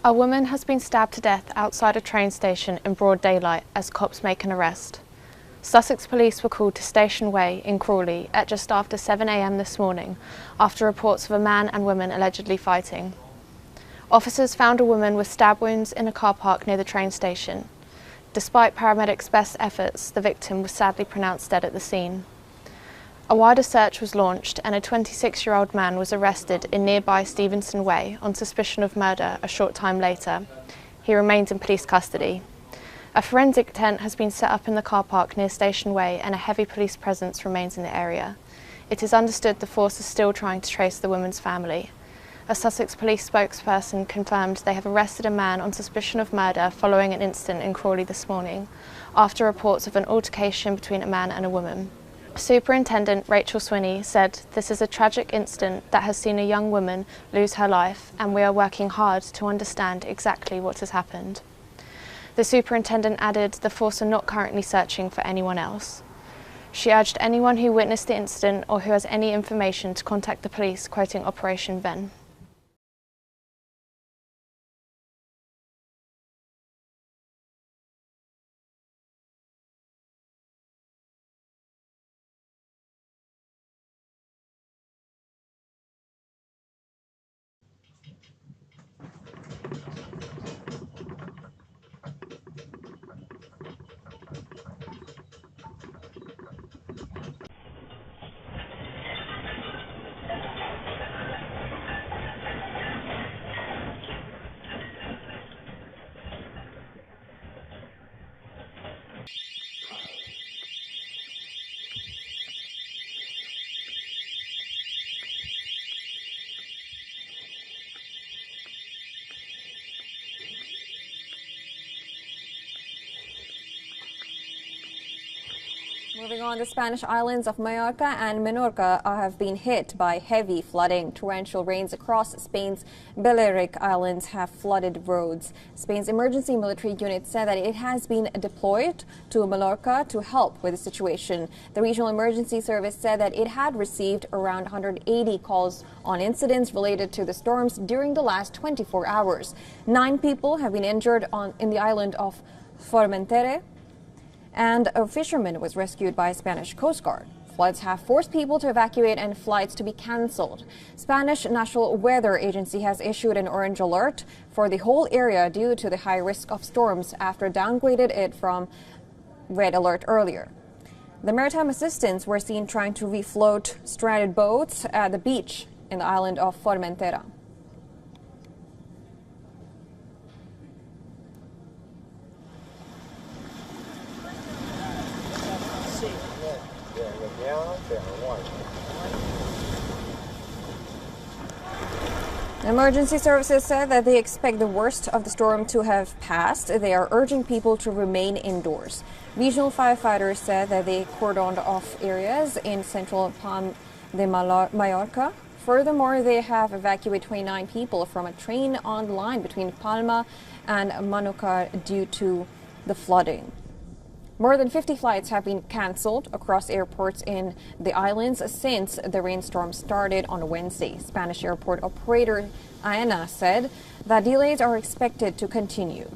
A woman has been stabbed to death outside a train station in broad daylight as cops make an arrest. Sussex police were called to Station Way in Crawley at just after 7 a.m. this morning after reports of a man and woman allegedly fighting. Officers found a woman with stab wounds in a car park near the train station. Despite paramedics' best efforts, the victim was sadly pronounced dead at the scene. A wider search was launched and a 26-year-old man was arrested in nearby Stevenson Way on suspicion of murder a short time later. He remains in police custody. A forensic tent has been set up in the car park near Station Way and a heavy police presence remains in the area. It is understood the force is still trying to trace the woman's family. A Sussex police spokesperson confirmed they have arrested a man on suspicion of murder following an incident in Crawley this morning, after reports of an altercation between a man and a woman. Superintendent Rachel Swinney said, "This is a tragic incident that has seen a young woman lose her life, and we are working hard to understand exactly what has happened." The superintendent added the force are not currently searching for anyone else. She urged anyone who witnessed the incident or who has any information to contact the police, quoting Operation Ven. Moving on, the Spanish islands of Mallorca and Menorca have been hit by heavy flooding. Torrential rains across Spain's Balearic Islands have flooded roads. Spain's emergency military unit said that it has been deployed to Mallorca to help with the situation. The regional emergency service said that it had received around 180 calls on incidents related to the storms during the last 24 hours. 9 people have been injured in the island of Formentera, and a fisherman was rescued by Spanish Coast Guard. Floods have forced people to evacuate and flights to be cancelled. Spanish National Weather Agency has issued an orange alert for the whole area due to the high risk of storms after downgraded it from red alert earlier. The Maritime Assistance were seen trying to refloat stranded boats at the beach in the island of Formentera. Emergency services said that they expect the worst of the storm to have passed. They are urging people to remain indoors. Regional firefighters said that they cordoned off areas in central Palma de Mallorca. Furthermore, they have evacuated 29 people from a train on the line between Palma and Menorca due to the flooding. More than 50 flights have been cancelled across airports in the islands since the rainstorm started on Wednesday. Spanish airport operator AENA said that delays are expected to continue.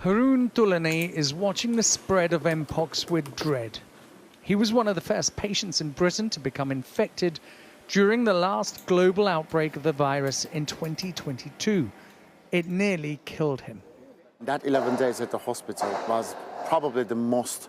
Haroon Toulane is watching the spread of Mpox with dread. He was one of the first patients in Britain to become infected during the last global outbreak of the virus in 2022. It nearly killed him. That 11 days at the hospital was probably the most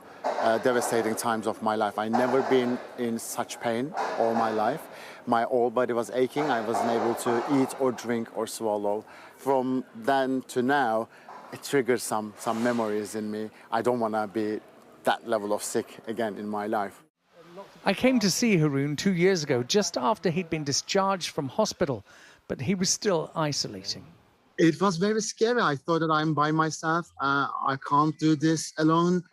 devastating times of my life. I've never been in such pain all my life. My whole body was aching. I wasn't able to eat or drink or swallow. From then to now, it triggers some memories in me. I don't want to be that level of sick again in my life. I came to see Haroon 2 years ago, just after he'd been discharged from hospital, but he was still isolating. It was very scary. I thought that I'm by myself. I can't do this alone.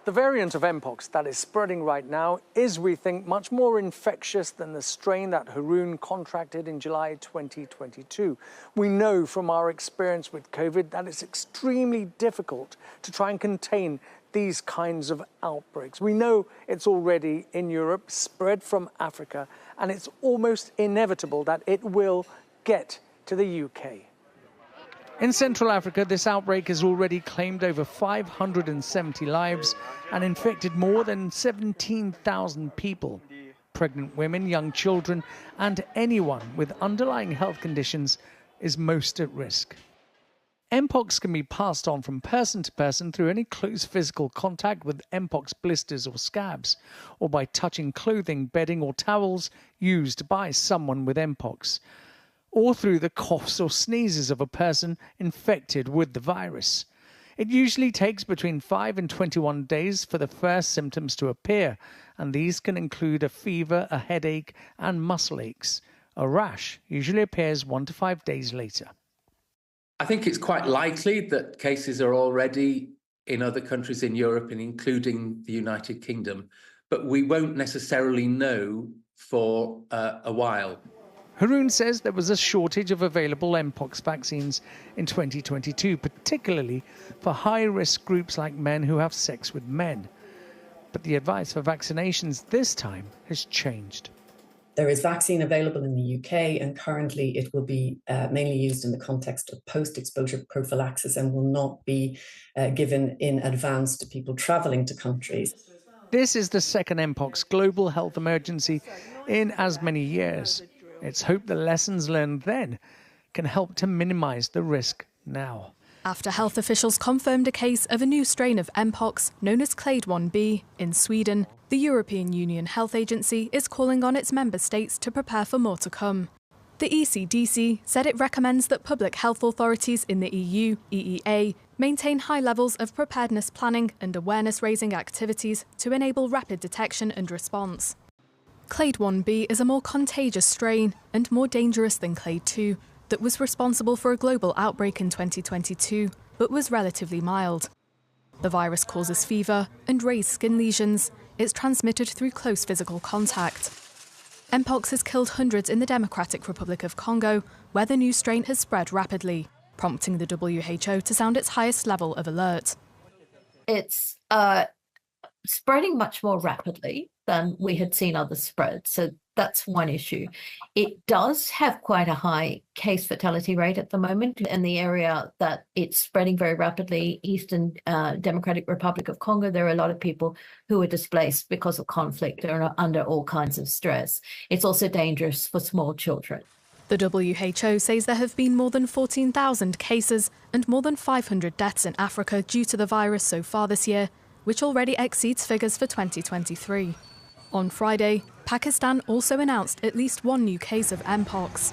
The variant of Mpox that is spreading right now is, we think, much more infectious than the strain that Haroon contracted in July 2022. We know from our experience with COVID that it's extremely difficult to try and contain these kinds of outbreaks. We know it's already in Europe, spread from Africa, and it's almost inevitable that it will get to the UK. In Central Africa, this outbreak has already claimed over 570 lives and infected more than 17,000 people. Pregnant women, young children, and anyone with underlying health conditions is most at risk. Mpox can be passed on from person to person through any close physical contact with Mpox blisters or scabs, or by touching clothing, bedding, or towels used by someone with Mpox, or through the coughs or sneezes of a person infected with the virus. It usually takes between 5 and 21 days for the first symptoms to appear, and these can include a fever, a headache, and muscle aches. A rash usually appears 1 to 5 days later. I think it's quite likely that cases are already in other countries in Europe, and including the United Kingdom, but we won't necessarily know for a while. Haroon says there was a shortage of available Mpox vaccines in 2022, particularly for high-risk groups like men who have sex with men. But the advice for vaccinations this time has changed. There is vaccine available in the UK, and currently it will be mainly used in the context of post-exposure prophylaxis and will not be given in advance to people travelling to countries. This is the second Mpox global health emergency in as many years. It's hoped the lessons learned then can help to minimise the risk now. After health officials confirmed a case of a new strain of Mpox, known as Clade 1b, in Sweden, the European Union Health Agency is calling on its member states to prepare for more to come. The ECDC said it recommends that public health authorities in the EU, EEA, maintain high levels of preparedness planning and awareness-raising activities to enable rapid detection and response. Clade 1b is a more contagious strain and more dangerous than Clade 2, that was responsible for a global outbreak in 2022, but was relatively mild. The virus causes fever and raised skin lesions. It's transmitted through close physical contact. Mpox has killed hundreds in the Democratic Republic of Congo, where the new strain has spread rapidly, prompting the WHO to sound its highest level of alert. It's spreading much more rapidly than we had seen others spread. So that's one issue. It does have quite a high case fatality rate at the moment in the area that it's spreading very rapidly, Eastern Democratic Republic of Congo. There are a lot of people who are displaced because of conflict and are under all kinds of stress. It's also dangerous for small children. The WHO says there have been more than 14,000 cases and more than 500 deaths in Africa due to the virus so far this year, which already exceeds figures for 2023. On Friday, Pakistan also announced at least one new case of Mpox.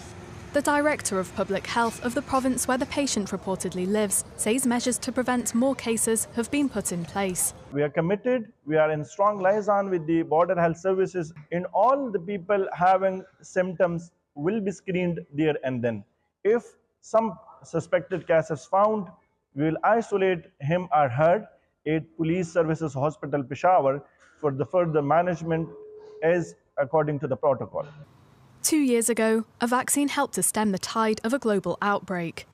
The Director of Public Health of the province where the patient reportedly lives says measures to prevent more cases have been put in place. We are committed, we are in strong liaison with the border health services. In all the people having symptoms will be screened there and then. If some suspected case is found, we will isolate him or her at Police Services Hospital, Peshawar, for the further management as according to the protocol. 2 years ago, a vaccine helped to stem the tide of a global outbreak.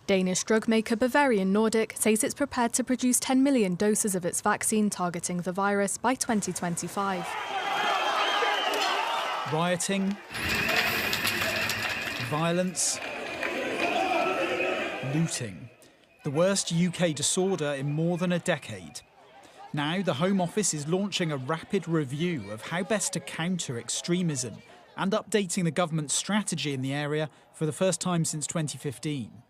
Danish drug maker Bavarian Nordic says it's prepared to produce 10 million doses of its vaccine targeting the virus by 2025. Rioting, violence, looting. The worst UK disorder in more than a decade. Now, the Home Office is launching a rapid review of how best to counter extremism and updating the government's strategy in the area for the first time since 2015.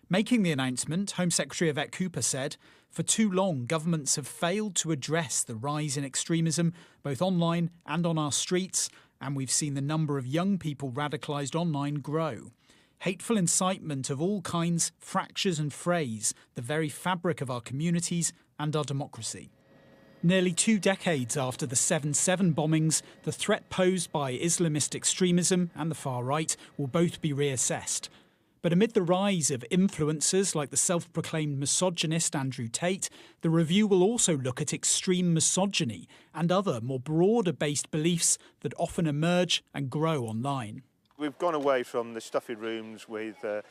Making the announcement, Home Secretary Yvette Cooper said, for too long, governments have failed to address the rise in extremism, both online and on our streets, and we've seen the number of young people radicalised online grow. Hateful incitement of all kinds fractures and frays the very fabric of our communities and our democracy. Nearly 2 decades after the 7/7 bombings, the threat posed by Islamist extremism and the far right will both be reassessed. But amid the rise of influencers like the self-proclaimed misogynist Andrew Tate, the review will also look at extreme misogyny and other more broader-based beliefs that often emerge and grow online. We've gone away from the stuffy rooms with a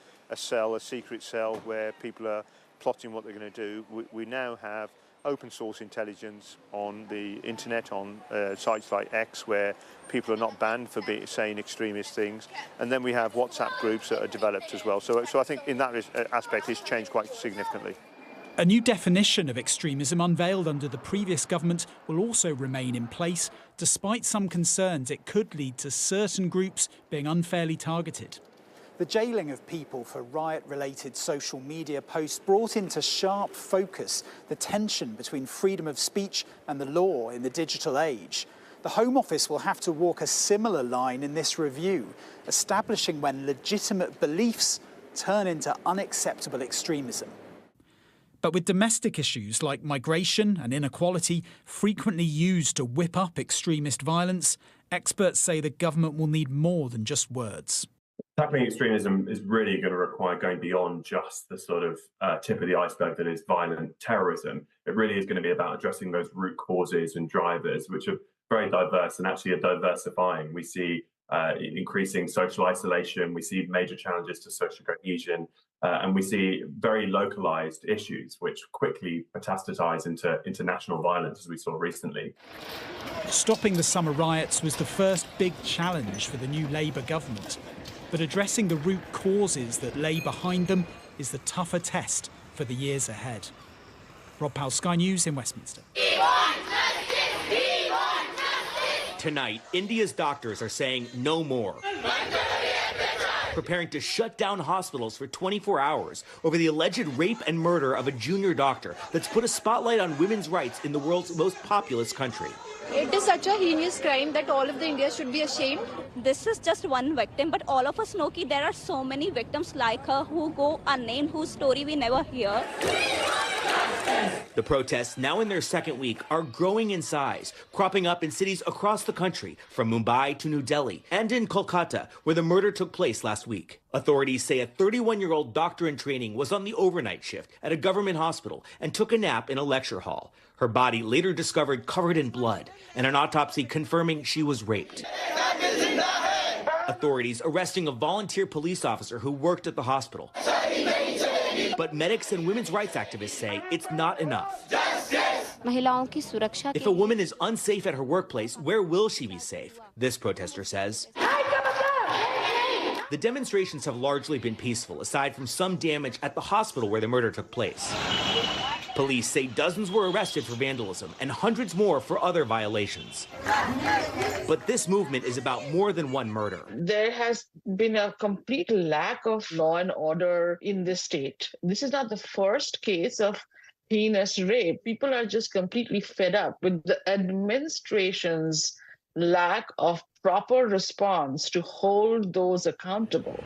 secret cell, where people are plotting what they're going to do. We now have open source intelligence on the internet, on sites like X, where people are not banned for saying extremist things. And then we have WhatsApp groups that are developed as well. So I think in that aspect it's changed quite significantly. A new definition of extremism unveiled under the previous government will also remain in place, despite some concerns it could lead to certain groups being unfairly targeted. The jailing of people for riot-related social media posts brought into sharp focus the tension between freedom of speech and the law in the digital age. The Home Office will have to walk a similar line in this review, establishing when legitimate beliefs turn into unacceptable extremism. But with domestic issues like migration and inequality frequently used to whip up extremist violence, experts say the government will need more than just words. Tackling extremism is really going to require going beyond just the sort of tip of the iceberg that is violent terrorism. It really is going to be about addressing those root causes and drivers, which are very diverse and actually are diversifying. We see increasing social isolation, we see major challenges to social cohesion, and we see very localized issues which quickly metastasize into national violence, as we saw recently. Stopping the summer riots was the first big challenge for the new Labour government. But addressing the root causes that lay behind them is the tougher test for the years ahead. Rob Powell, Sky News in Westminster. Tonight, India's doctors are saying no more, preparing to shut down hospitals for 24 hours over the alleged rape and murder of a junior doctor that's put a spotlight on women's rights in the world's most populous country. It is such a heinous crime that all of the India should be ashamed. This is just one victim, but all of us know that there are so many victims like her who go unnamed, whose story we never hear. The protests, now in their second week, are growing in size, cropping up in cities across the country, from Mumbai to New Delhi, and in Kolkata, where the murder took place last week. Authorities say a 31-year-old doctor in training was on the overnight shift at a government hospital and took a nap in a lecture hall. Her body later discovered covered in blood, and an autopsy confirming she was raped. Authorities arresting a volunteer police officer who worked at the hospital. But medics and women's rights activists say it's not enough. If a woman is unsafe at her workplace, where will she be safe? This protester says. The demonstrations have largely been peaceful, aside from some damage at the hospital where the murder took place. Police say dozens were arrested for vandalism and hundreds more for other violations. But this movement is about more than one murder. There has been a complete lack of law and order in this state. This is not the first case of heinous rape. People are just completely fed up with the administration's lack of proper response to hold those accountable.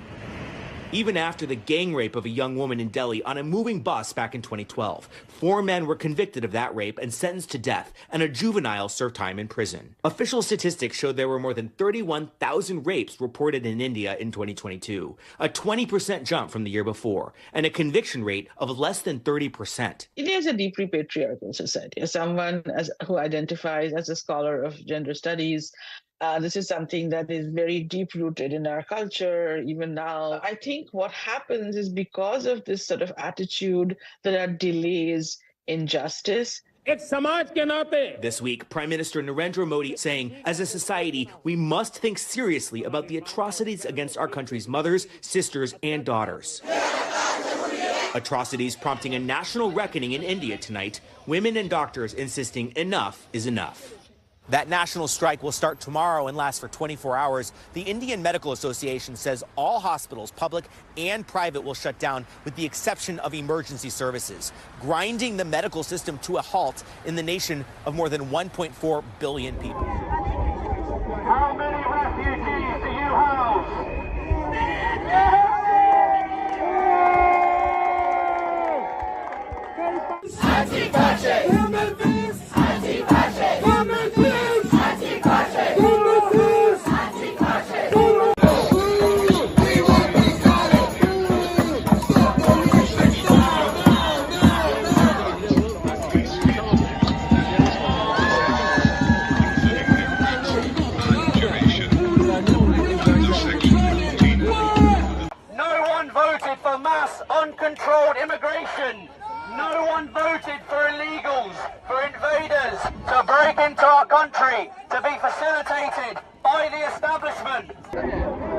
Even after the gang rape of a young woman in Delhi on a moving bus back in 2012, 4 men were convicted of that rape and sentenced to death, and a juvenile served time in prison. Official statistics showed there were more than 31,000 rapes reported in India in 2022, a 20% jump from the year before, and a conviction rate of less than 30%. India is a deeply patriarchal society. As someone who identifies as a scholar of gender studies, this is something that is very deep-rooted in our culture, even now. I think what happens is because of this sort of attitude, there are delays in justice. This week, Prime Minister Narendra Modi saying, as a society, we must think seriously about the atrocities against our country's mothers, sisters, and daughters. Atrocities prompting a national reckoning in India tonight, women and doctors insisting enough is enough. That national strike will start tomorrow and last for 24 hours. The Indian Medical Association says all hospitals, public and private, will shut down with the exception of emergency services, grinding the medical system to a halt in the nation of more than 1.4 billion people. How many refugees do you house? No one voted for mass uncontrolled immigration. No one voted for illegals, for invaders to break into our country, to be facilitated by the establishment.